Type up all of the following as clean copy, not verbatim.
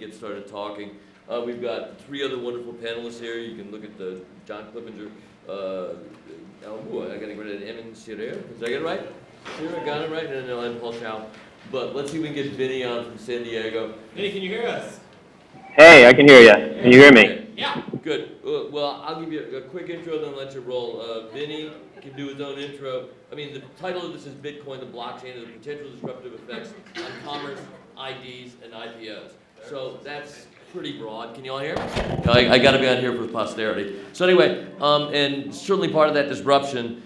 get started talking. We've got 3 other wonderful panelists here. You can look at the John Clippinger, I gotta go to Emin CDT. Did I get it right? I got it right, and Paul Chou. But let's see if we can get Vinny on from San Diego. Vinny, can you hear us? Hey, I can hear you. Can you hear me? Yeah. Good. Well, I'll give you a quick intro, then let you roll. Vinny can do his own intro. I mean, the title of this is Bitcoin, the blockchain, and the potential disruptive effects on commerce, IDs, and IPOs. So that's pretty broad. Can you all hear me? I got to be on here for posterity. So anyway, and certainly part of that disruption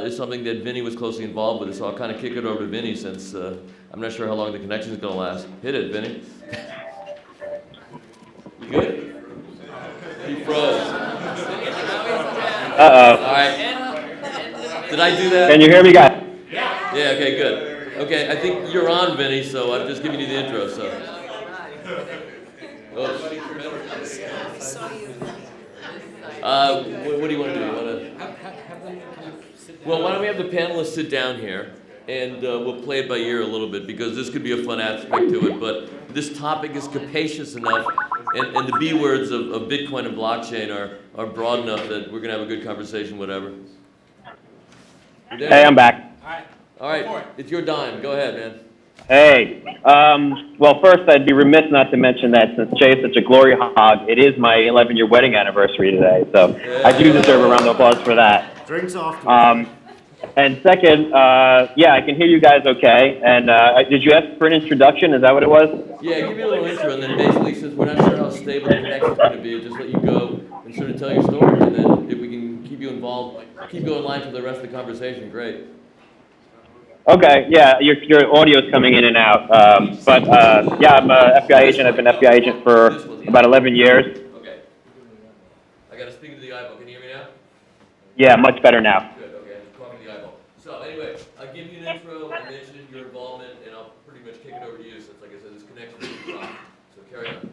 is something that Vinny was closely involved with. So I'll kind of kick it over to Vinny since I'm not sure how long the connection is going to last. Hit it, Vinny. You good? He froze. Uh-oh. All right. Did I do that? Can you hear me, guys? Yeah, okay, good. Okay, I think you're on, Vinny, so I'm just giving you the intro, so. What do you want to do? You want to? Well, why don't we have the panelists sit down here, and we'll play it by ear a little bit, because this could be a fun aspect to it, but this topic is capacious enough, and the B words of Bitcoin and blockchain are broad enough that we're going to have a good conversation, whatever. Hey, I'm back. All right, it's your dime. Go ahead, man. Hey. Well, first, I'd be remiss not to mention that since Jay is such a glory hog, it is my 11-year wedding anniversary today, so I do deserve a round of applause for that. Drinks off. And second, yeah, I can hear you guys okay. And did you ask for an introduction? Is that what it was? Yeah, give me a little intro, and then basically, since we're not sure how stable the connection's going to be, just let you go and sort of tell your story, and then if we can keep you involved, keep you in line for the rest of the conversation, great. Okay, yeah, your audio is coming in and out. But yeah, I'm an FBI agent. I've been an FBI agent for about 11 years. Okay. I got to speak to the eyeball. Can you hear me now? Yeah, much better now. Good, okay, I'm talking to the eyeball. So anyway, I'll give you an intro, I mentioned your involvement, and I'll pretty much kick it over to you since, like I said, this connection is strong. So carry on.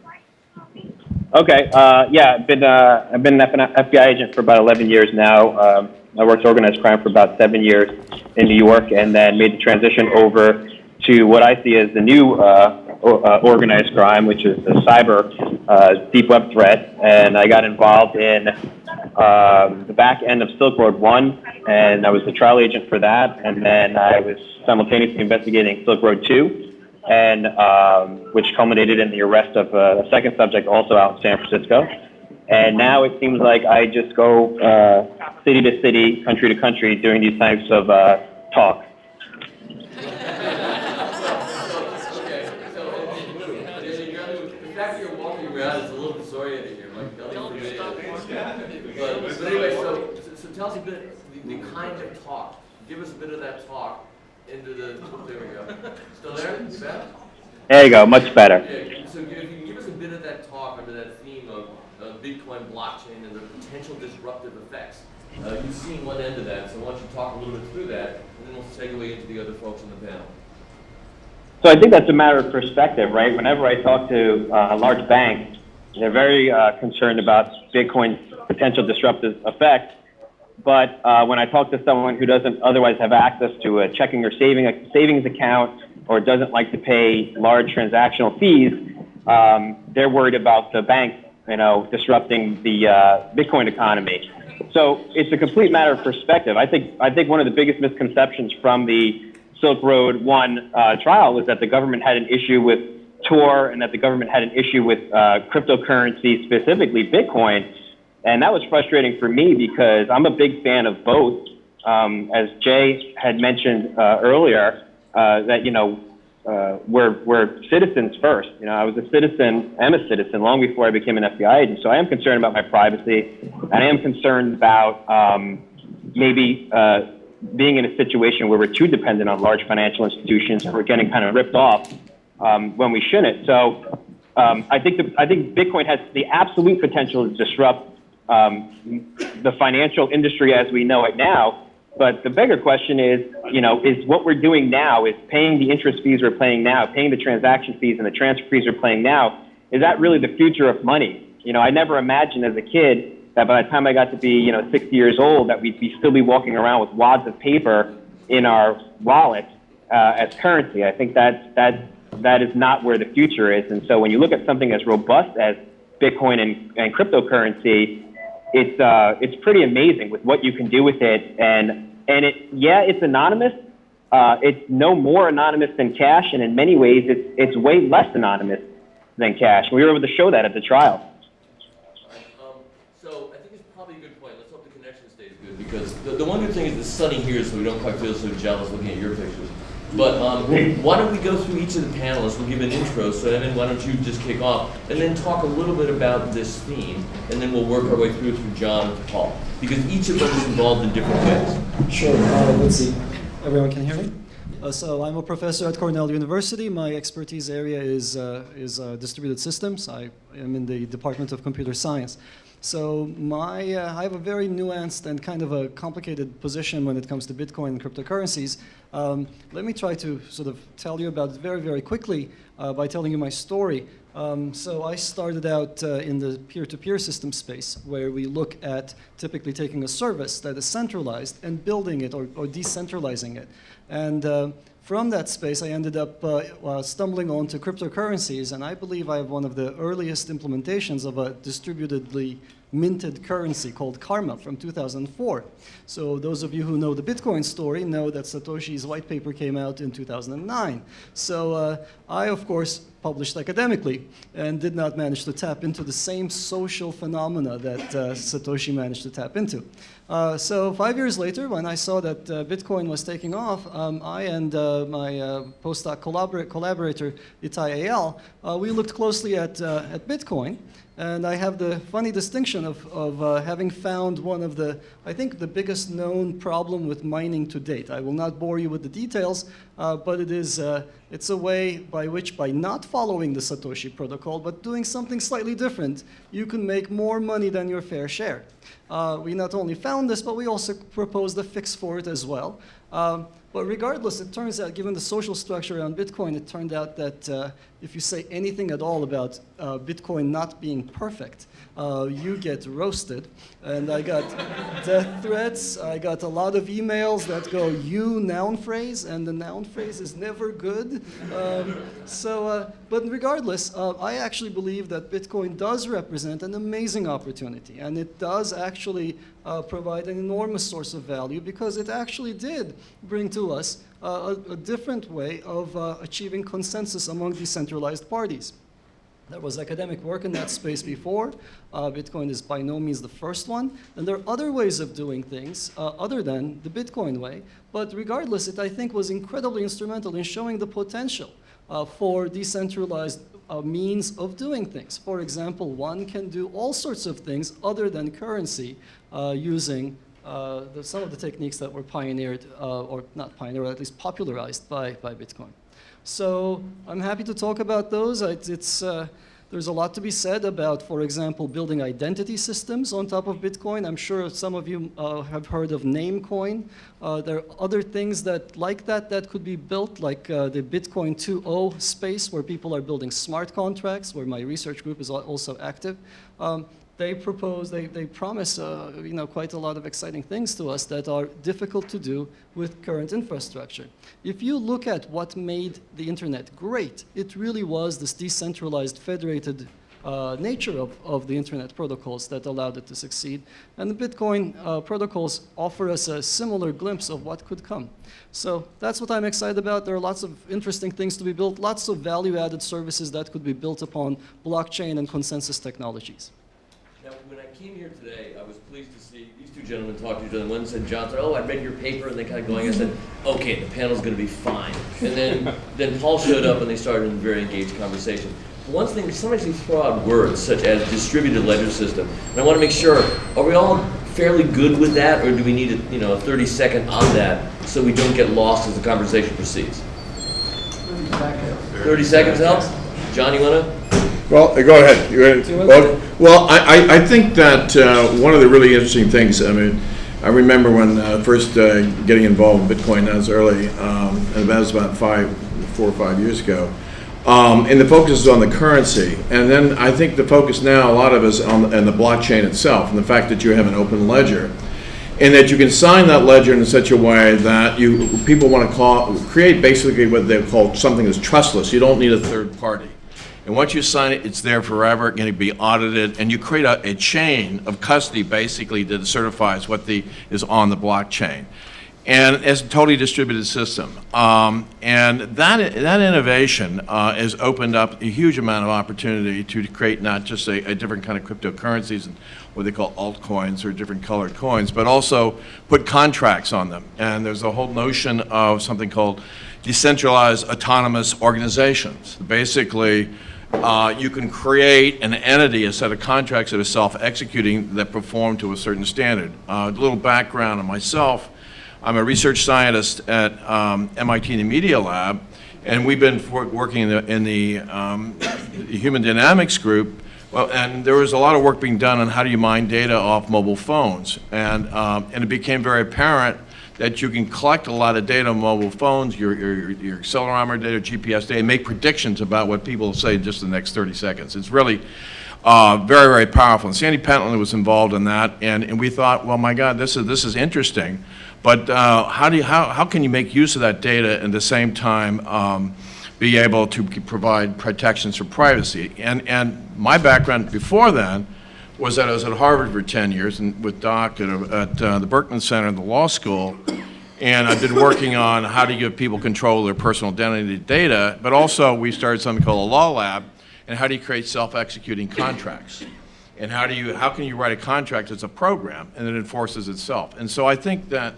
Okay, yeah, I've been an FBI agent for about 11 years now. I worked organized crime for about 7 years in New York, and then made the transition over to what I see as the new organized crime, which is the cyber deep web threat. And I got involved in the back end of Silk Road 1, and I was the trial agent for that. And then I was simultaneously investigating Silk Road 2, and which culminated in the arrest of a second subject also out in San Francisco. And now it seems like I just go city to city, country to country, doing these types of talk. The fact that you're walking around is a little disorienting here, Mike. But anyway, so tell us a bit the kind of talk. Give us a bit of that talk into the. There we go. Still there? You back? There you go, much better. Yeah. So if you can give us a bit of that talk under that theme of Bitcoin, blockchain, and the potential disruptive effects. You've seen one end of that, so why don't you talk a little bit through that, and then we'll segue into the other folks on the panel. So I think that's a matter of perspective, right? Whenever I talk to large banks, they're very concerned about Bitcoin's potential disruptive effects. But when I talk to someone who doesn't otherwise have access to a checking or savings account, or doesn't like to pay large transactional fees, they're worried about the banks, disrupting the Bitcoin economy. So it's a complete matter of perspective. I think one of the biggest misconceptions from the Silk Road 1 trial was that the government had an issue with Tor, and that the government had an issue with cryptocurrency, specifically Bitcoin. And that was frustrating for me because I'm a big fan of both. As Jay had mentioned earlier, that we're citizens first. I was a citizen, am a citizen long before I became an FBI agent. So I am concerned about my privacy, and I am concerned about maybe being in a situation where we're too dependent on large financial institutions and we're getting kind of ripped off when we shouldn't. So I think Bitcoin has the absolute potential to disrupt the financial industry as we know it now. But the bigger question is what we're doing now, is paying the interest fees we're paying now, paying the transaction fees and the transfer fees we're paying now, is that really the future of money? I never imagined as a kid that by the time I got to be 60 years old, that we'd still be walking around with wads of paper in our wallets as currency. I think that's that is not where the future is. And so when you look at something as robust as Bitcoin and cryptocurrency, it's pretty amazing with what you can do with it. And it's anonymous. It's no more anonymous than cash, and in many ways, it's way less anonymous than cash. We were able to show that at the trial. So I think it's probably a good point. Let's hope the connection stays good, because the one good thing is it's sunny here, so we don't quite feel so jealous looking at your pictures. But why don't we go through each of the panelists? We'll give an intro. So Emin, why don't you just kick off, and then talk a little bit about this theme, and then we'll work our way through John and Paul, because each of them is involved in different ways. Sure. Let's see. Everyone can hear me? So I'm a professor at Cornell University. My expertise area is distributed systems. I am in the Department of Computer Science. So I have a very nuanced and kind of a complicated position when it comes to Bitcoin and cryptocurrencies. Let me try to sort of tell you about it very, very quickly by telling you my story. So I started out in the peer-to-peer system space, where we look at typically taking a service that is centralized and building it or decentralizing it. And from that space, I ended up stumbling onto cryptocurrencies, and I believe I have one of the earliest implementations of a distributedly minted currency called Karma from 2004. So those of you who know the Bitcoin story know that Satoshi's white paper came out in 2009. So I, of course, published academically and did not manage to tap into the same social phenomena that Satoshi managed to tap into. So 5 years later, when I saw that Bitcoin was taking off, I and my postdoc collaborator, Itai Eyal, we looked closely at Bitcoin. And I have the funny distinction of having found one of the, I think, the biggest known problem with mining to date. I will not bore you with the details, but it's a way by which, by not following the Satoshi protocol, but doing something slightly different, you can make more money than your fair share. We not only found this, but we also proposed a fix for it as well. But regardless, it turns out, given the social structure around Bitcoin, it turned out that if you say anything at all about Bitcoin not being perfect, you get roasted. And I got death threats. I got a lot of emails that go, you noun phrase, and the noun phrase is never good. But regardless, I actually believe that Bitcoin does represent an amazing opportunity, and it does actually provide an enormous source of value, because it actually did bring to us a different way of achieving consensus among decentralized parties. There was academic work in that space before. Bitcoin is by no means the first one. And there are other ways of doing things other than the Bitcoin way. But regardless, it, I think, was incredibly instrumental in showing the potential for decentralized means of doing things. For example, one can do all sorts of things other than currency using some of the techniques that were pioneered, or not pioneered, at least popularized by Bitcoin. So I'm happy to talk about those. There's a lot to be said about, for example, building identity systems on top of Bitcoin. I'm sure some of you have heard of Namecoin. There are other things like that could be built, like the Bitcoin 2.0 space, where people are building smart contracts, where my research group is also active. They promise quite a lot of exciting things to us that are difficult to do with current infrastructure. If you look at what made the internet great, it really was this decentralized, federated nature of the internet protocols that allowed it to succeed. And the Bitcoin protocols offer us a similar glimpse of what could come. So that's what I'm excited about. There are lots of interesting things to be built, lots of value-added services that could be built upon blockchain and consensus technologies. Now, when I came here today, I was pleased to see these two gentlemen talk to each other. One said, John said, oh, I read your paper, and they kind of going, I said, okay, the panel's going to be fine. And then Paul showed up, and they started a very engaged conversation. One thing, sometimes they throw out words such as distributed ledger system, and I want to make sure, are we all fairly good with that, or do we need a 30-second on that so we don't get lost as the conversation proceeds? 30 seconds helps? John, you want to? Well, go ahead. Well, I think that one of the really interesting things, I mean, I remember when first getting involved in Bitcoin, that was early, and that was about 4 or 5 years ago. And the focus is on the currency. And then I think the focus now, a lot of us, on the blockchain itself, and the fact that you have an open ledger. and that you can sign that ledger in such a way that people want to create basically what they call something that's trustless. You don't need a third party. And once you sign it, it's there forever, going to be audited, and you create a chain of custody basically that certifies what is on the blockchain. And it's a totally distributed system. And that innovation has opened up a huge amount of opportunity to create not just a different kind of cryptocurrencies and what they call altcoins or different colored coins, but also put contracts on them. And there's a whole notion of something called decentralized autonomous organizations. Basically, you can create an entity, a set of contracts that are self-executing that perform to a certain standard. A little background on myself. I'm a research scientist at MIT in the Media Lab, and we've been working in the Human Dynamics group. Well, and there was a lot of work being done on how do you mine data off mobile phones, and it became very apparent that you can collect a lot of data on mobile phones, your accelerometer data, GPS data, and make predictions about what people say in just the next 30 seconds. It's really very, very powerful. And Sandy Pentland was involved in that, and we thought, well, my God, this is interesting. But how can you make use of that data and at the same time be able to provide protections for privacy? And my background before then was that I was at Harvard for 10 years and with Doc at the Berkman Center in the law school. And I've been working on how to give people control of their personal identity data, but also we started something called a law lab, and how do you create self-executing contracts? And how can you write a contract as a program and it enforces itself? And so I think that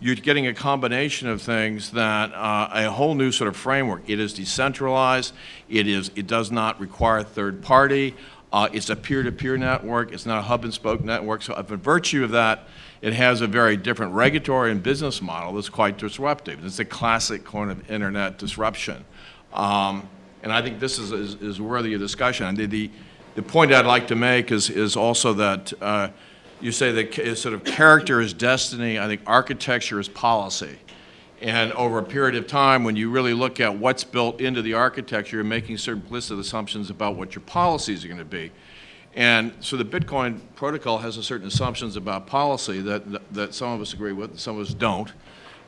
you're getting a combination of things that a whole new sort of framework. It is decentralized. It does not require a third party. It's a peer-to-peer network. It's not a hub-and-spoke network. So by virtue of that, it has a very different regulatory and business model that's quite disruptive. It's a classic kind of internet disruption. And I think this is worthy of discussion. And the point I'd like to make is also that you say that sort of character is destiny. I think architecture is policy. And over a period of time, when you really look at what's built into the architecture, you're making certain implicit assumptions about what your policies are going to be. And so the Bitcoin protocol has a certain assumptions about policy that some of us agree with and some of us don't.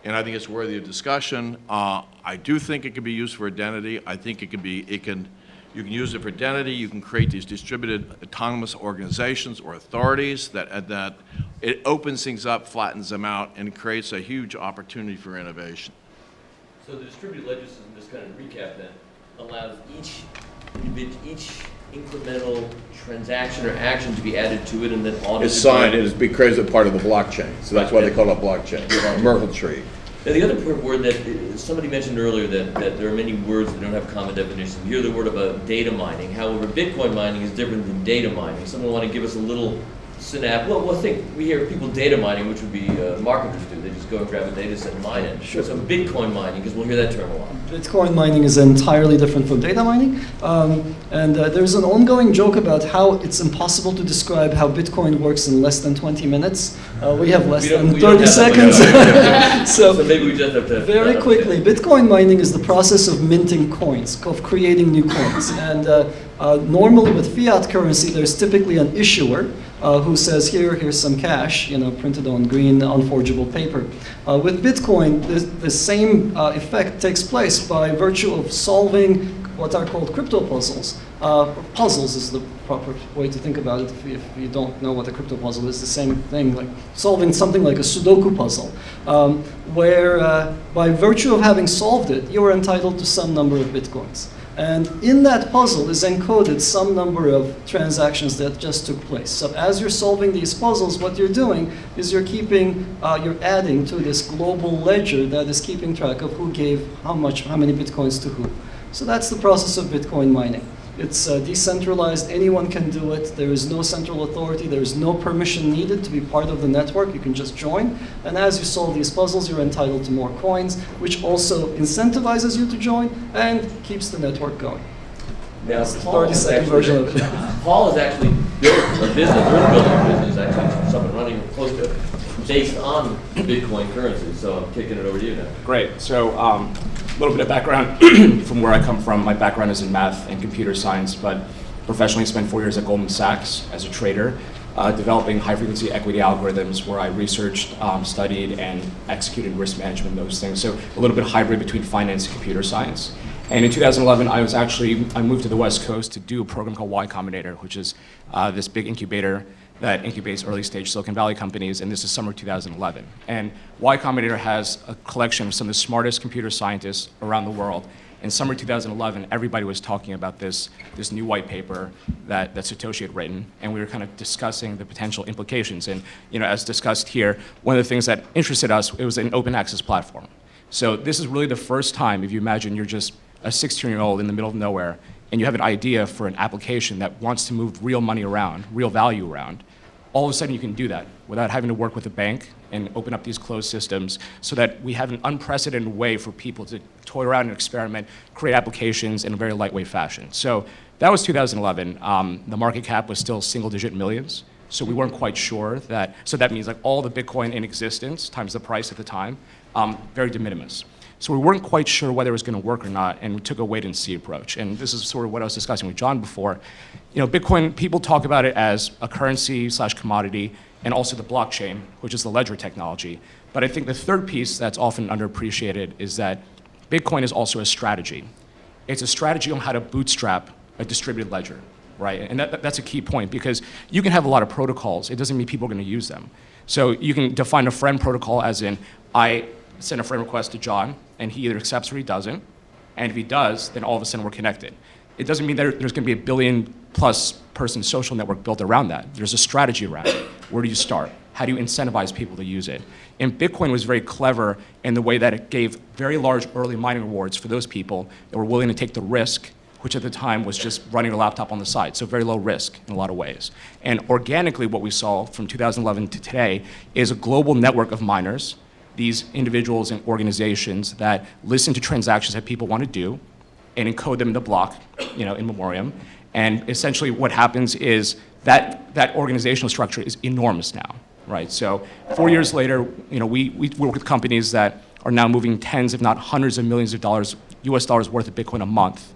And I think it's worthy of discussion. I do think it can be used for identity. I think you can use it for identity. You can create these distributed autonomous organizations or authorities that it opens things up, flattens them out, and creates a huge opportunity for innovation. So the distributed ledger system, just kind of recap then, allows each incremental transaction or action to be added to it and then audited. It's signed. It is because it's part of the blockchain. So that's why they call it blockchain. Merkle tree. Now, the other important word that somebody mentioned earlier that there are many words that don't have common definitions. You hear the word about data mining. However, Bitcoin mining is different than data mining. Someone want to give us a little synapse? Well, we hear people data mining, which would be marketers do. They just go and grab a data set and mine it. Sure. So Bitcoin mining, because we'll hear that term a lot. Bitcoin mining is entirely different from data mining. And there's an ongoing joke about how it's impossible to describe how Bitcoin works in less than 20 minutes. We have less than 30 seconds. So maybe we just have to... Very quickly, Bitcoin mining is the process of minting coins, of creating new coins. And normally with fiat currency, there's typically an issuer who says, here's some cash, printed on green, unforgeable paper. With Bitcoin, the same effect takes place by virtue of solving what are called crypto puzzles. Puzzles is the proper way to think about it. If you don't know what a crypto puzzle is, the same thing, like solving something like a Sudoku puzzle, where by virtue of having solved it, you are entitled to some number of Bitcoins. And in that puzzle is encoded some number of transactions that just took place. So as you're solving these puzzles, what you're doing is you're adding to this global ledger that is keeping track of who gave how many Bitcoins to who. So that's the process of Bitcoin mining. It's decentralized, anyone can do it. There is no central authority, there is no permission needed to be part of the network. You can just join. And as you solve these puzzles, you're entitled to more coins, which also incentivizes you to join and keeps the network going. Now, that's the 30-second version of it. Paul has actually built a business, we're building a business, actually, it's up and running close to it, based on Bitcoin currency. So I'm kicking it over to you now. Great. So a little bit of background from where I come from. My background is in math and computer science, but professionally spent 4 years at Goldman Sachs as a trader. developing high-frequency equity algorithms where I researched, studied, and executed risk management, those things. So a little bit hybrid between finance and computer science. And in 2011, I moved to the West Coast to do a program called Y Combinator, which is this big incubator that incubates early-stage Silicon Valley companies, and this is summer 2011. And Y Combinator has a collection of some of the smartest computer scientists around the world. In summer 2011, everybody was talking about this new white paper that Satoshi had written, and we were kind of discussing the potential implications. And as discussed here, one of the things that interested us, it was an open access platform. So this is really the first time, if you imagine you're just a 16-year-old in the middle of nowhere, and you have an idea for an application that wants to move real money around, real value around, all of a sudden you can do that without having to work with a bank and open up these closed systems so that we have an unprecedented way for people to toy around and experiment, create applications in a very lightweight fashion. So that was 2011. The market cap was still single-digit millions, so we weren't quite sure that, so that means like all the Bitcoin in existence times the price at the time, very de minimis. So we weren't quite sure whether it was going to work or not, and we took a wait-and-see approach. And this is sort of what I was discussing with John before. Bitcoin, people talk about it as a currency/commodity, and also the blockchain, which is the ledger technology. But I think the third piece that's often underappreciated is that Bitcoin is also a strategy. It's a strategy on how to bootstrap a distributed ledger, right? And that's a key point, because you can have a lot of protocols. It doesn't mean people are going to use them. So you can define a friend protocol as in, I send a friend request to John, and he either accepts or he doesn't. And if he does, then all of a sudden we're connected. It doesn't mean that there's going to be a billion-plus person social network built around that. There's a strategy around it. Where do you start? How do you incentivize people to use it? And Bitcoin was very clever in the way that it gave very large early mining rewards for those people that were willing to take the risk, which at the time was just running a laptop on the side, so very low risk in a lot of ways. And organically, what we saw from 2011 to today is a global network of miners, these individuals and organizations that listen to transactions that people want to do and encode them in the block, in memoriam. And essentially what happens is that organizational structure is enormous now, right? So 4 years later, we work with companies that are now moving tens, if not hundreds of millions of dollars, US dollars worth of Bitcoin a month.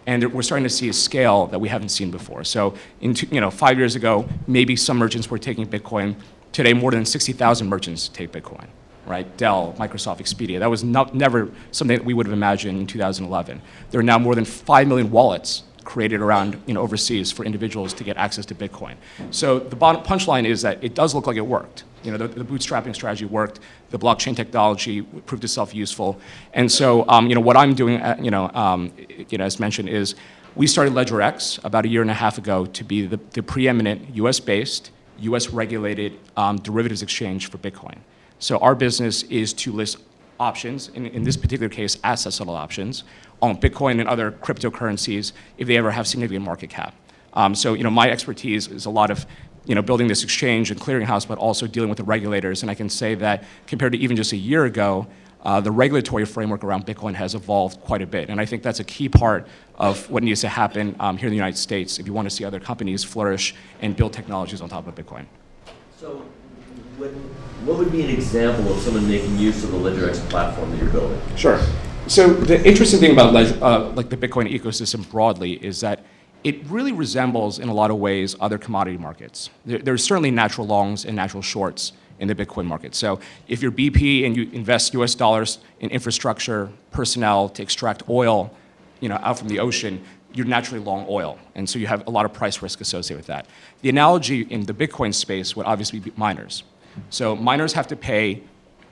And we're starting to see a scale that we haven't seen before. So 5 years ago, maybe some merchants were taking Bitcoin. Today, more than 60,000 merchants take Bitcoin. Right? Dell, Microsoft, Expedia. That was never something that we would have imagined in 2011. There are now more than 5 million wallets created around overseas for individuals to get access to Bitcoin. So the bottom punchline is that it does look like it worked. The bootstrapping strategy worked. The blockchain technology proved itself useful. And so what I'm doing, as mentioned, is we started LedgerX about a year and a half ago to be the preeminent US-based, US-regulated derivatives exchange for Bitcoin. So our business is to list options, in this particular case, asset-settled options, on Bitcoin and other cryptocurrencies if they ever have significant market cap. So my expertise is a lot of building this exchange and clearinghouse, but also dealing with the regulators. And I can say that compared to even just a year ago, the regulatory framework around Bitcoin has evolved quite a bit. And I think that's a key part of what needs to happen here in the United States if you want to see other companies flourish and build technologies on top of Bitcoin. So what would be an example of someone making use of the LedgerX platform that you're building? Sure. So the interesting thing about the Bitcoin ecosystem broadly is that it really resembles, in a lot of ways, other commodity markets. There's certainly natural longs and natural shorts in the Bitcoin market. So if you're BP and you invest US dollars in infrastructure, personnel to extract oil, out from the ocean, you're naturally long oil. And so you have a lot of price risk associated with that. The analogy in the Bitcoin space would obviously be miners. So miners have to pay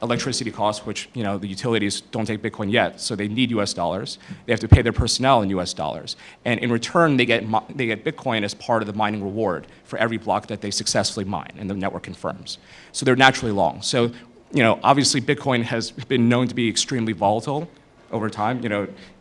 electricity costs, which the utilities don't take Bitcoin yet, so they need US dollars. They have to pay their personnel in US dollars. And in return, they get Bitcoin as part of the mining reward for every block that they successfully mine, and the network confirms. So they're naturally long. So obviously Bitcoin has been known to be extremely volatile over time.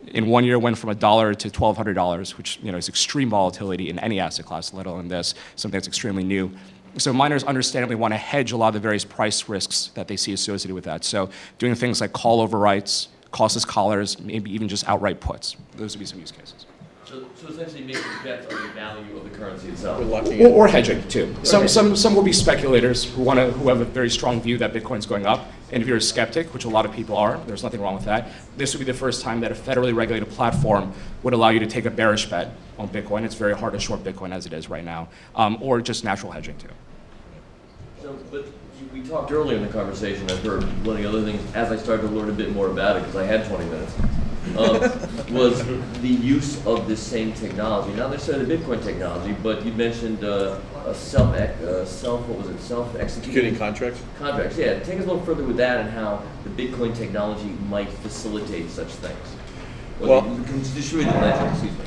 In 1 year, it went from $1 to $1,200, which is extreme volatility in any asset class, let alone this, something that's extremely new. So miners understandably want to hedge a lot of the various price risks that they see associated with that. So doing things like call overwrites, costless collars, maybe even just outright puts. Those would be some use cases. So essentially making bets on the value of the currency itself. Or hedging too. Some will be speculators who have a very strong view that Bitcoin's going up. And if you're a skeptic, which a lot of people are, there's nothing wrong with that. This would be the first time that a federally regulated platform would allow you to take a bearish bet on Bitcoin. It's very hard to short Bitcoin as it is right now, or just natural hedging too. So, but we talked earlier in the conversation, I've heard one of the other things, as I started to learn a bit more about it, because I had 20 minutes, was the use of this same technology, not necessarily the Bitcoin technology, but you mentioned self-executing contracts? Contracts, yeah. Take us a little further with that and how the Bitcoin technology might facilitate such things. Well, distributed ledger, excuse me.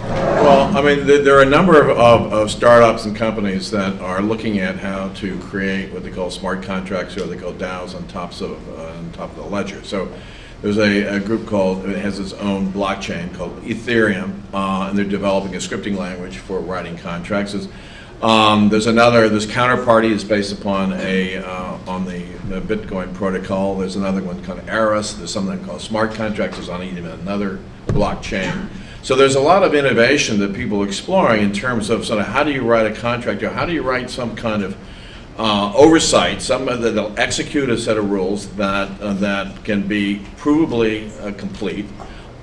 Well, I mean, there are a number of startups and companies that are looking at how to create what they call smart contracts, or they call DAOs on top of the ledger. So there's a group called, it has its own blockchain called Ethereum, and they're developing a scripting language for writing contracts. There's Counterparty is based upon on the Bitcoin protocol. There's another one called Eris. There's something called smart contracts is on even another blockchain. So there's a lot of innovation that people are exploring in terms of sort of how do you write a contract, or how do you write some kind of oversight, somebody that'll execute a set of rules that can be provably complete.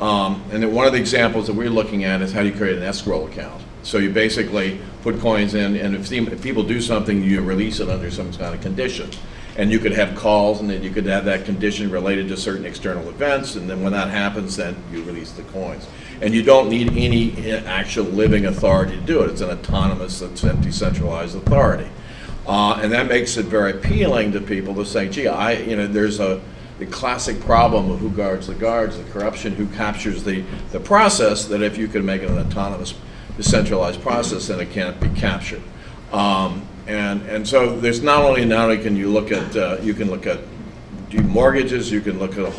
And then one of the examples that we're looking at is how do you create an escrow account. So you basically put coins in, and if people do something, you release it under some kind of condition. And you could have calls, and then you could have that condition related to certain external events, and then when that happens, then you release the coins. And you don't need any actual living authority to do it. It's an autonomous, it's a decentralized authority. And that makes it very appealing to people to say, gee, there's the classic problem of who guards, the corruption, who captures the process, that if you can make it an autonomous, decentralized process, then it can't be captured. And so there's not only can you look at mortgages, you can look at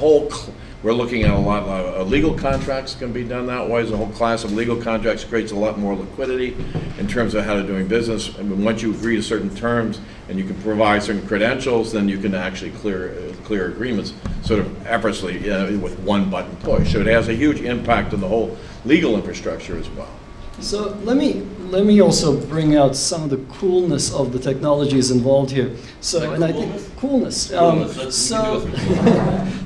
we're looking at a lot of legal contracts can be done that way. There's a whole class of legal contracts, creates a lot more liquidity in terms of how to doing business. And once you agree to certain terms and you can provide certain credentials, then you can actually clear agreements sort of effortlessly with one button push. So it has a huge impact on the whole legal infrastructure as well. So let me also bring out some of the coolness of the technologies involved here. So, and I think coolness.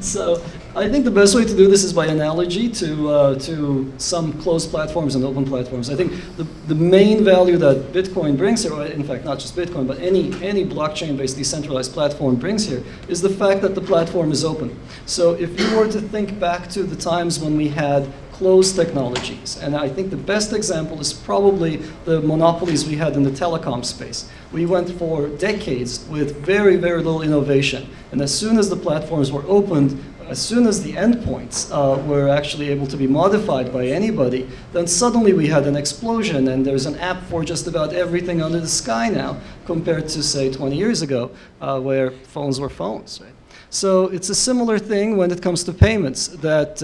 So I think the best way to do this is by analogy to some closed platforms and open platforms. I think the main value that Bitcoin brings here, or in fact not just Bitcoin, but any blockchain-based decentralized platform brings here, is the fact that the platform is open. So if you were to think back to the times when we had closed technologies, and I think the best example is probably the monopolies we had in the telecom space. We went for decades with very, very little innovation, and as soon as the platforms were opened, as soon as the endpoints were actually able to be modified by anybody, then suddenly we had an explosion, and there's an app for just about everything under the sky now, compared to, say, 20 years ago, where phones were phones, right? So it's a similar thing when it comes to payments, that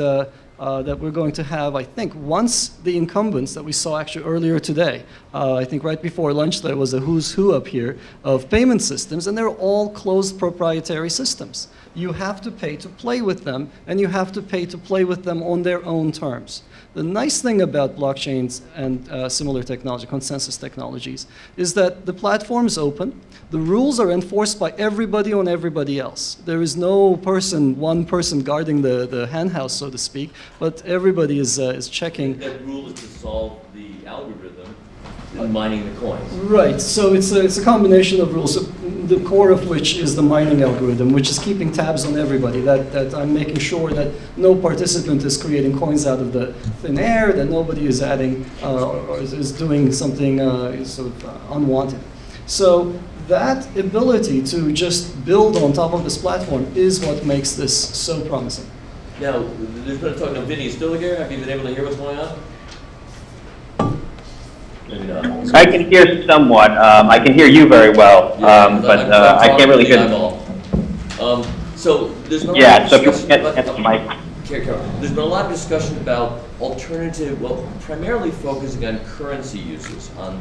we're going to have, I think, once the incumbents that we saw actually earlier today. I think right before lunch there was a who's who up here of payment systems, and they're all closed proprietary systems. You have to pay to play with them, and you have to pay to play with them on their own terms. The nice thing about blockchains and similar technology, consensus technologies, is that the platform is open. The rules are enforced by everybody on everybody else. There is no one person guarding the henhouse, so to speak, but everybody is checking. That rule is to solve the algorithm in mining the coins. Right, so it's a combination of rules, the core of which is the mining algorithm, which is keeping tabs on everybody, that I'm making sure that no participant is creating coins out of the thin air, that nobody is adding or is doing something sort of unwanted. So that ability to just build on top of this platform is what makes this so promising. Now, there's been a talk, now Vinny, you still here? Have you been able to hear what's going on? Maybe not. I can hear somewhat. I can hear you very well, but I can't really hear. So there's been a Yeah, lot so of if you discussion get the mic. There's been a lot of discussion about alternative, well, primarily focusing on currency uses. To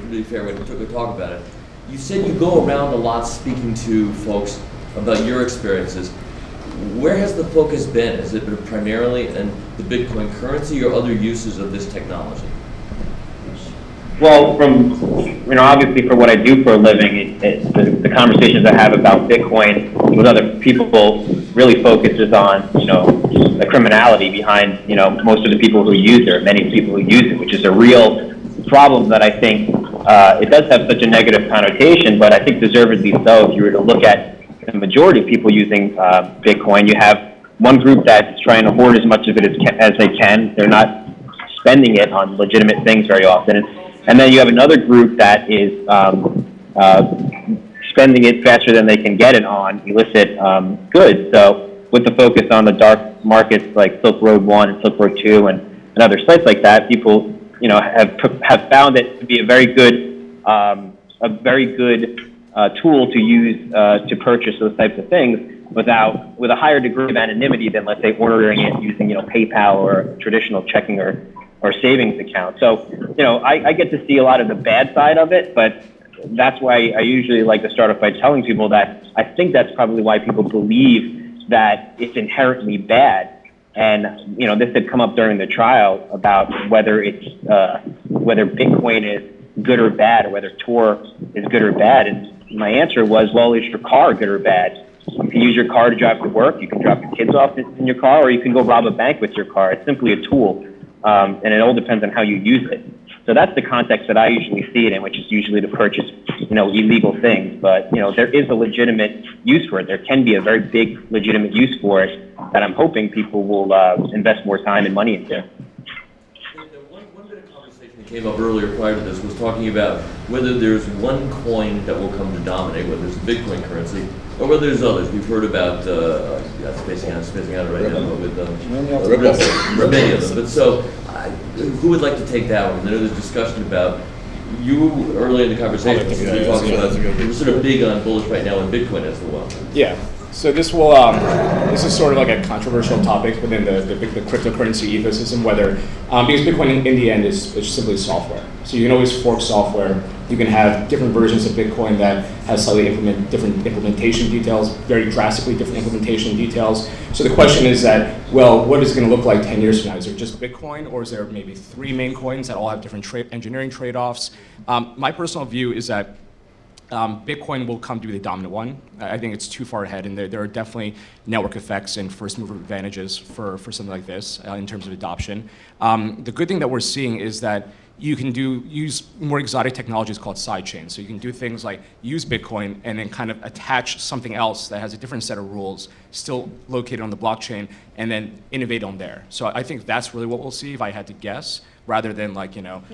be fair, when we took a talk about it, you said you go around a lot speaking to folks about your experiences. Where has the focus been? Has it been primarily in the Bitcoin currency or other uses of this technology? Well, obviously for what I do for a living, the conversations I have about Bitcoin with other people really focuses on, the criminality behind, most of the people who use it, or many people who use it, which is a real problem that I think it does have such a negative connotation, but I think deservedly so. If you were to look at the majority of people using Bitcoin, you have one group that's trying to hoard as much of it as they can. They're not spending it on legitimate things very often. And then you have another group that is spending it faster than they can get it on illicit goods. So with the focus on the dark markets like Silk Road 1 and Silk Road 2 and other sites like that, people have found it to be a very good tool to use to purchase those types of things with a higher degree of anonymity than, let's say, ordering it using PayPal or a traditional checking or savings account. So I get to see a lot of the bad side of it, but that's why I usually like to start off by telling people that I think that's probably why people believe that it's inherently bad. And this had come up during the trial about whether Bitcoin is good or bad, or whether Tor is good or bad. And my answer was, well, is your car good or bad? You can use your car to drive to work. You can drop your kids off in your car, or you can go rob a bank with your car. It's simply a tool, and it all depends on how you use it. So that's the context that I usually see it in, which is usually to purchase, illegal things. But there is a legitimate use for it. There can be a very big legitimate use for it that I'm hoping people will invest more time and money into. One bit of conversation that came up earlier prior to this was talking about whether there's one coin that will come to dominate, whether it's the Bitcoin currency, or whether there's others. We've heard about, spacing out it right now, but with many of them. But so, who would like to take that one? I know there's discussion about, you earlier in the conversation, you were talking about, you're sort of big on bullish right now on Bitcoin as the one. Yeah. So this will this is sort of like a controversial topic within the cryptocurrency ecosystem, whether because Bitcoin in the end is simply software. So you can always fork software. You can have different versions of Bitcoin that has slightly different implementation details, very drastically different implementation details. So the question is that, well, what is it going to look like 10 years from now? Is there just Bitcoin, or is there maybe 3 main coins that all have different engineering trade-offs? My personal view is that Bitcoin will come to be the dominant one. I think it's too far ahead, and there are definitely network effects and first mover advantages for something like this in terms of adoption. The good thing that we're seeing is that you can use more exotic technologies called sidechains. So you can do things like use Bitcoin and then kind of attach something else that has a different set of rules, still located on the blockchain, and then innovate on there. So I think that's really what we'll see if I had to guess, rather than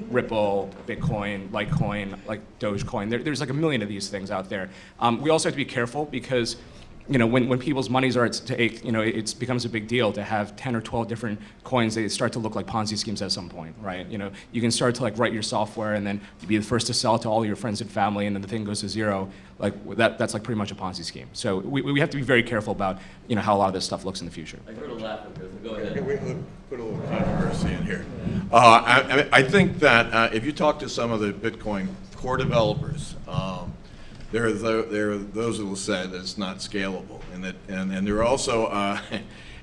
Ripple, Bitcoin, Litecoin, like Dogecoin. There's like a million of these things out there. We also have to be careful because when people's monies are at stake, it becomes a big deal to have 10 or 12 different coins. They start to look like Ponzi schemes at some point, right? You can start to write your software and then be the first to sell it to all your friends and family, and then the thing goes to zero. That's pretty much a Ponzi scheme. So we have to be very careful about how a lot of this stuff looks in the future. I heard a laugh of this. Go ahead. Let's put a little controversy in here. I think that if you talk to some of the Bitcoin core developers, there are those who will say that it's not scalable, and there are also,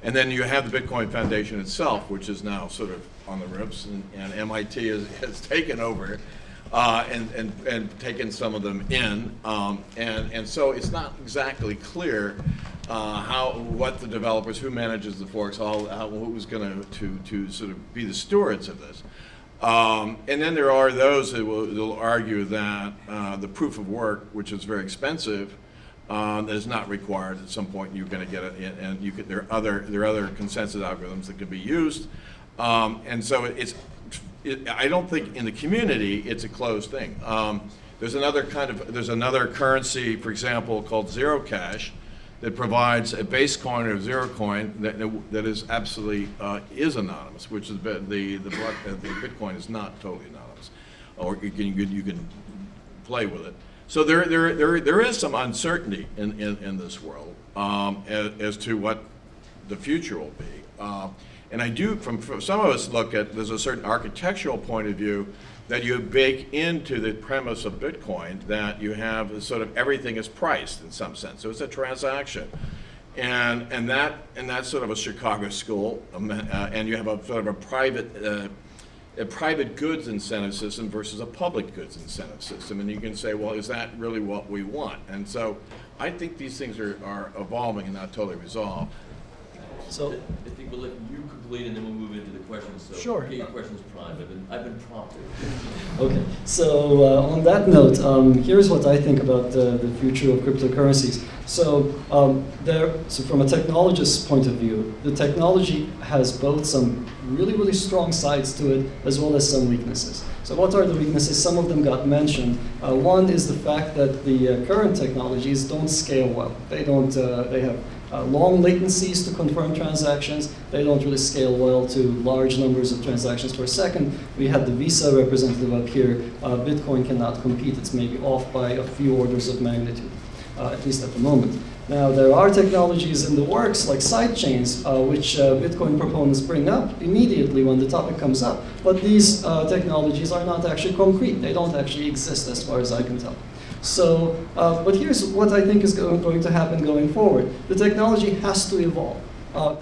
and then you have the Bitcoin Foundation itself, which is now sort of on the ropes, and MIT has taken over, and taken some of them in, and so it's not exactly clear what the developers, who manages the forks, who's going to sort of be the stewards of this. And then there are those who will argue that the proof of work, which is very expensive, that is not required. At some point, you're going to get it, and there are other consensus algorithms that can be used. And so I don't think in the community it's a closed thing. There's another currency, for example, called Zero Cash, that provides a base coin or zero coin that is absolutely is anonymous, which is the Bitcoin is not totally anonymous, or you can play with it. So there is some uncertainty in this world as to what the future will be, and I do from some of us look at there's a certain architectural point of view that you bake into the premise of Bitcoin, that you have sort of everything is priced in some sense. So it's a transaction, and that's sort of a Chicago school, and you have a sort of a private goods incentive system versus a public goods incentive system, and you can say, well, is that really what we want? And so I think these things are evolving and not totally resolved. So, I think we'll let you complete and then we'll move into the questions. So Sure. get your questions primed. I've been prompted. okay, so on that note, here's what I think about the future of cryptocurrencies. So, so from a technologist's point of view, the technology has both some really, really strong sides to it as well as some weaknesses. So what are the weaknesses? Some of them got mentioned. One is the fact that the current technologies don't scale well. They don't, they have long latencies to confirm transactions. They don't really scale well to large numbers of transactions per second. We had the Visa representative up here. Bitcoin cannot compete. It's maybe off by a few orders of magnitude, at least at the moment. Now, there are technologies in the works, like sidechains, which Bitcoin proponents bring up immediately when the topic comes up. But these technologies are not actually concrete. They don't actually exist as far as I can tell. So, but here's what I think is going to happen going forward. The technology has to evolve.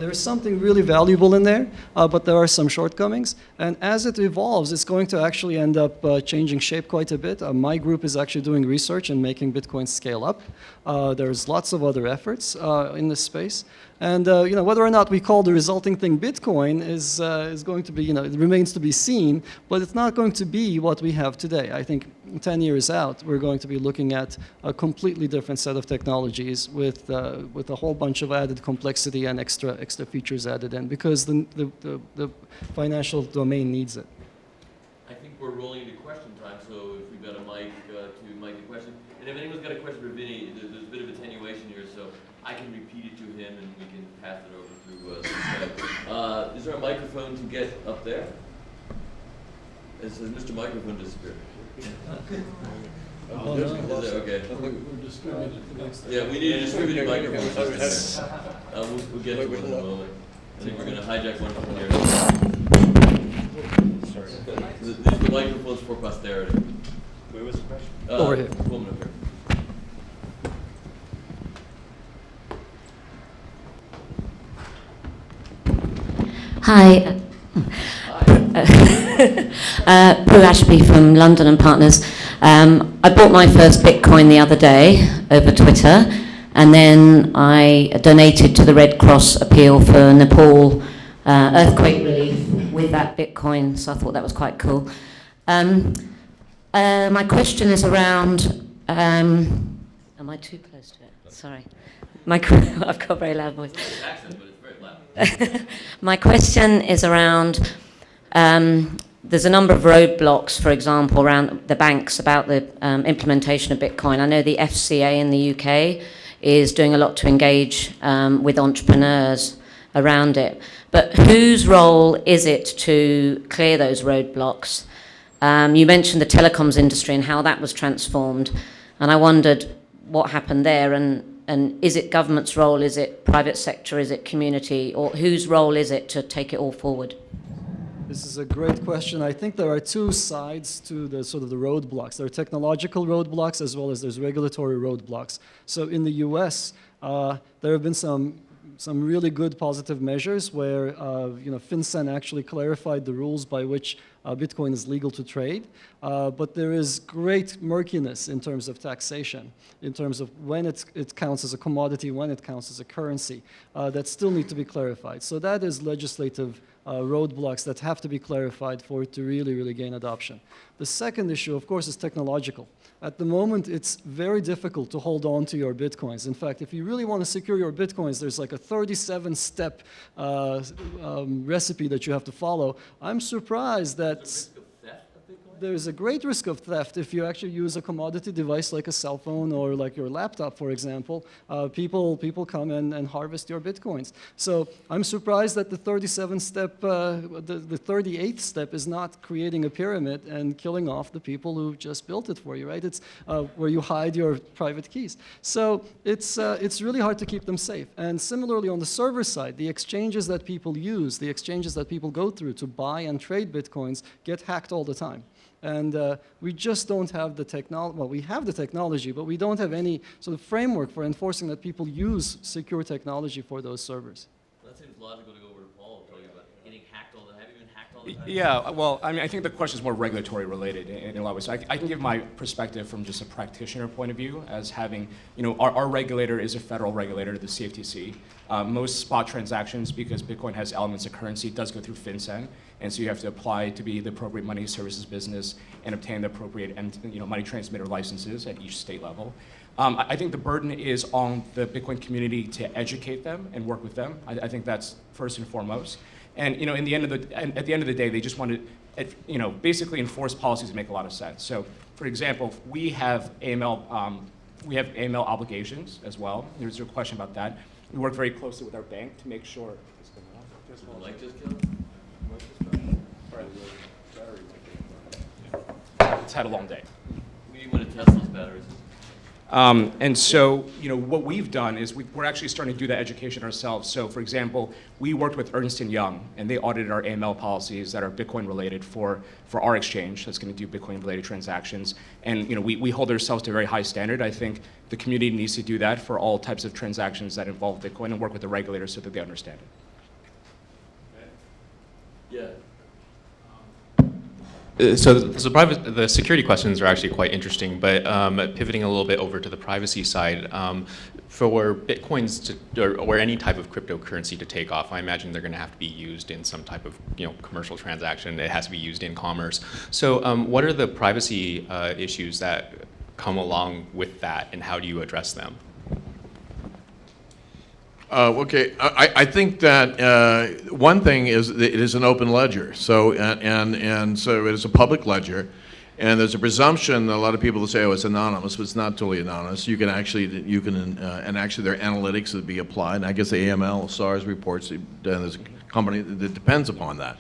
There's something really valuable in there, but there are some shortcomings. And as it evolves, it's going to actually end up changing shape quite a bit. My group is actually doing research and making Bitcoin scale up. There's lots of other efforts in this space. And you know, whether or not we call the resulting thing Bitcoin is going to be, you know, it remains to be seen, but it's not going to be what we have today. I think 10 years out, we're going to be looking at a completely different set of technologies with a whole bunch of added complexity and extra features added in, because the financial domain needs it. I think we're rolling into question time, so if we've got a mic to mic a question. And if anyone's got a question for Vinny, there's a bit of attenuation here, so I can repeat it to him and we can pass it over through Skype. Is there a microphone to get up there? It says Mr. Microphone disappeared. Oh, no. Is it? Okay. We're distributed the next. Yeah, we need a distributed microphone system. We'll get to one in a moment. I think we're going to hijack one from here. Sorry. These are the microphones for posterity. Where was the question? Over here. Woman up here. Hi. Prue Ashby from London and Partners. I bought my first Bitcoin the other day over Twitter, and then I donated to the Red Cross appeal for Nepal earthquake relief with that Bitcoin, so I thought that was quite cool. My question is around, am I too close to it? Sorry. I've got a very loud voice. Accent, but it's very loud. My question is around, there's a number of roadblocks, for example, around the banks about the implementation of Bitcoin. I know the FCA in the UK is doing a lot to engage with entrepreneurs around it. But whose role is it to clear those roadblocks? You mentioned the telecoms industry and how that was transformed, and I wondered what happened there, and is it government's role, is it private sector, is it community, or whose role is it to take it all forward? This is a great question. I think there are two sides to the sort of the roadblocks. There are technological roadblocks as well as there's regulatory roadblocks. So in the US, there have been some really good positive measures where you know, FinCEN actually clarified the rules by which Bitcoin is legal to trade. But there is great murkiness in terms of taxation, in terms of when it counts as a commodity, when it counts as a currency, that still need to be clarified. So that is legislative roadblocks that have to be clarified for it to really, really gain adoption. The second issue, of course, is technological. At the moment, it's very difficult to hold on to your Bitcoins. In fact, if you really want to secure your Bitcoins, there's like a 37-step recipe that you have to follow. I'm surprised that there's a great risk of theft if you actually use a commodity device like a cell phone or like your laptop, for example. People come and harvest your Bitcoins. So I'm surprised that the 37-step, the 38th step is not creating a pyramid and killing off the people who just built it for you, right? It's where you hide your private keys. So it's really hard to keep them safe. And similarly on the server side, the exchanges that people use, the exchanges that people go through to buy and trade Bitcoins get hacked all the time. And we just don't have the technology. Well, we have the technology, but we don't have any sort of framework for enforcing that people use secure technology for those servers. That seems logical to go over to Paul and tell you about getting hacked all the time. Have you been hacked all Yeah, well, I mean, I think the question is more regulatory related in a lot of ways. So I can give my perspective from just a practitioner point of view as having, our regulator is a federal regulator, the CFTC. Most spot transactions, because Bitcoin has elements of currency, does go through Vincent. And so you have to apply to be the appropriate money services business and obtain the appropriate money transmitter licenses at each state level. I think the burden is on the Bitcoin community to educate them and work with them. I think that's first and foremost. And at the end of the day, they just want to, basically enforce policies that make a lot of sense. So, for example, we have AML obligations as well. There's a question about that. We work very closely with our bank to make sure. It's had a long day. We want to test those batteries. And so, what we've done is we're actually starting to do that education ourselves. So, for example, we worked with Ernst & Young, and they audited our AML policies that are Bitcoin-related for our exchange that's going to do Bitcoin-related transactions. And, we hold ourselves to a very high standard. I think the community needs to do that for all types of transactions that involve Bitcoin and work with the regulators so that they understand it. Yeah. So the security questions are actually quite interesting, but pivoting a little bit over to the privacy side, for Bitcoins or any type of cryptocurrency to take off, I imagine they're going to have to be used in some type of commercial transaction. It has to be used in commerce. So what are the privacy issues that come along with that, and how do you address them? Okay, I think that one thing is that it is an open ledger. So and so it is a public ledger, and there's a presumption that a lot of people will say, oh, it's anonymous, but it's not totally anonymous. And actually there are analytics that be applied. And I guess the AML, SARS reports, there's a company that depends upon that.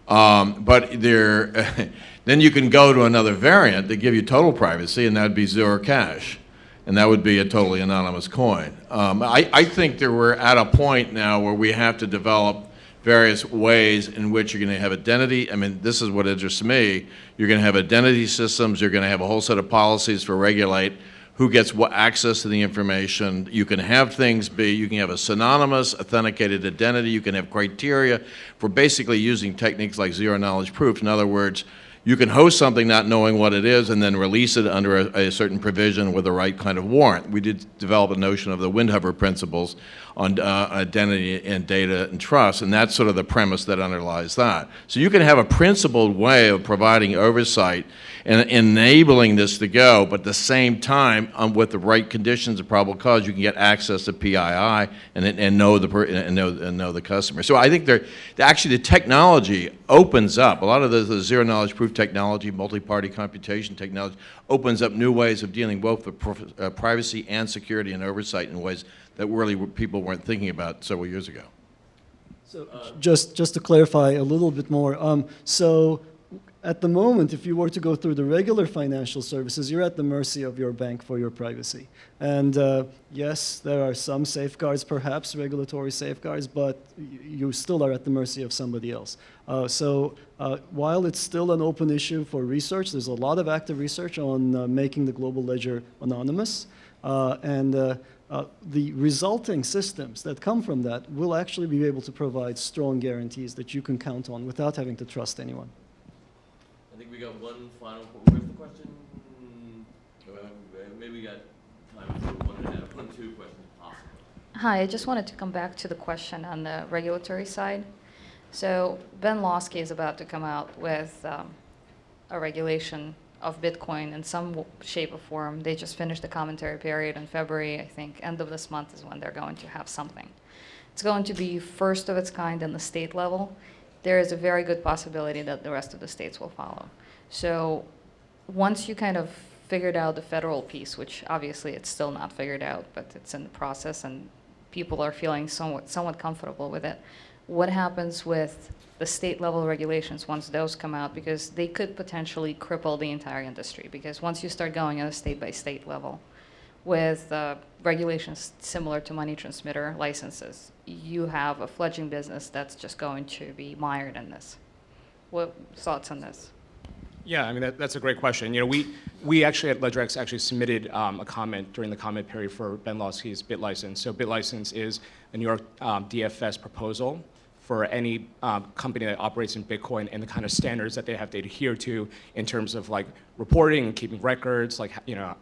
But then you can go to another variant that give you total privacy, and that would be zero cash. And that would be a totally anonymous coin. I think that we're at a point now where we have to develop various ways in which you're going to have identity. I mean, this is what interests me. You're going to have identity systems. You're going to have a whole set of policies for regulate who gets what access to the information. You can have things you can have a synonymous authenticated identity. You can have criteria for basically using techniques like zero knowledge proof. In other words, you can host something not knowing what it is and then release it under a certain provision with the right kind of warrant. We did develop a notion of the Windhover principles on identity and data and trust, and that's sort of the premise that underlies that. So you can have a principled way of providing oversight and enabling this to go, but at the same time, with the right conditions of probable cause, you can get access to PII and know the customer. So I think actually the technology opens up. A lot of the zero knowledge proof technology, multi-party computation technology, opens up new ways of dealing both with privacy and security and oversight in ways that really people weren't thinking about several years ago. So just to clarify a little bit more, so at the moment, if you were to go through the regular financial services, you're at the mercy of your bank for your privacy. And yes, there are some safeguards, perhaps regulatory safeguards, but you still are at the mercy of somebody else. So while it's still an open issue for research, there's a lot of active research on making the global ledger anonymous. The resulting systems that come from that will actually be able to provide strong guarantees that you can count on without having to trust anyone. I think we got one final. Where's the question? Maybe we got time for one, two questions possible. Hi, I just wanted to come back to the question on the regulatory side. So Ben Lawsky is about to come out with a regulation of Bitcoin in some shape or form. They just finished the commentary period in February. I think end of this month is when they're going to have something. It's going to be first of its kind in the state level. There is a very good possibility that the rest of the states will follow. So once you kind of figured out the federal piece, which obviously it's still not figured out, but it's in the process and people are feeling somewhat comfortable with it, what happens with the state level regulations once those come out? Because they could potentially cripple the entire industry, because once you start going at a state by state level with regulations similar to money transmitter licenses, you have a fledgling business that's just going to be mired in this. What thoughts on this? Yeah, I mean, that's a great question. We actually at LedgerX actually submitted a comment during the comment period for Ben Lawsky's BitLicense. So BitLicense is a New York DFS proposal for any company that operates in Bitcoin and the kind of standards that they have to adhere to in terms of like reporting and keeping records, like, you know,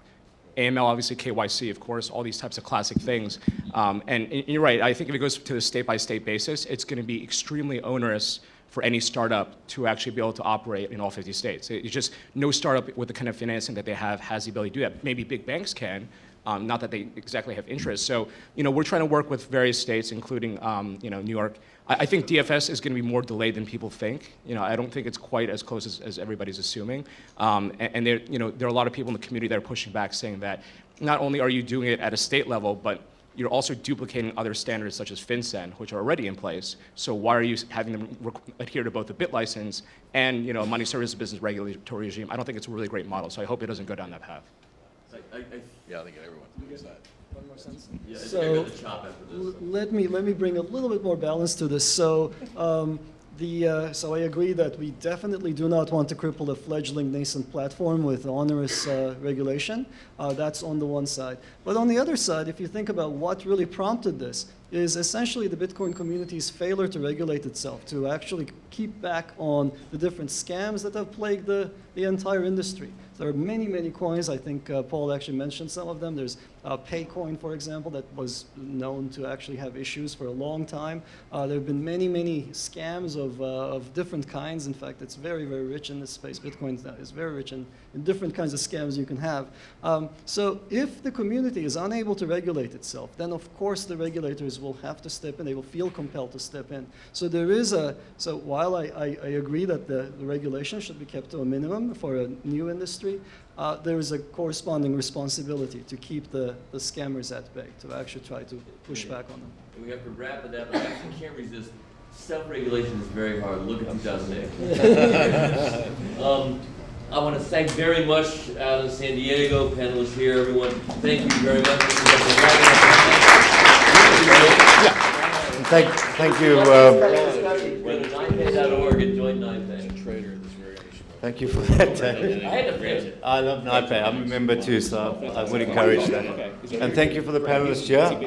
AML, obviously KYC, of course, all these types of classic things. And you're right, I think if it goes to the state-by-state basis, it's going to be extremely onerous for any startup to actually be able to operate in all 50 states. It's just no startup with the kind of financing that they have has the ability to do that. Maybe big banks can, not that they exactly have interest. So, you know, we're trying to work with various states, including, you know, New York. I think DFS is going to be more delayed than people think. You know, I don't think it's quite as close as everybody's assuming. And there, you know, there are a lot of people in the community that are pushing back, saying that not only are you doing it at a state level, but you're also duplicating other standards such as Vincent, which are already in place. So why are you having them adhere to both the BIT license and, you know, money services business regulatory regime? I don't think it's a really great model. So I hope it doesn't go down that path. Yeah, I think everyone thinks that. One more sentence. Yeah, I think I So got the chop after this. let me bring a little bit more balance to this. So so I agree that we definitely do not want to cripple a fledgling nascent platform with onerous regulation. That's on the one side. But on the other side, if you think about what really prompted this, is essentially the Bitcoin community's failure to regulate itself, to actually keep back on the different scams that have plagued the entire industry. There are many, many coins. I think Paul actually mentioned some of them. There's Paycoin, for example, that was known to actually have issues for a long time. There have been many, many scams of different kinds. In fact, it's very, very rich in this space. Bitcoin is very rich in different kinds of scams you can have. So if the community is unable to regulate itself, then of course the regulators will have to step in. They will feel compelled to step in. So there is so while I agree that the regulation should be kept to a minimum for a new industry, there is a corresponding responsibility to keep the scammers at bay, to actually try to push back on them. And we have to wrap it up. I actually can't resist. Self-regulation is very hard. Look at 2008. I want to thank very much out in San Diego, panelists here, everyone. Thank you very much. Thank you. Go to NYPay.org and join NYPay. Thank you for that. I had to print it. I love NYPay. I'm a member too, so I would encourage that. And thank you for the panelists here.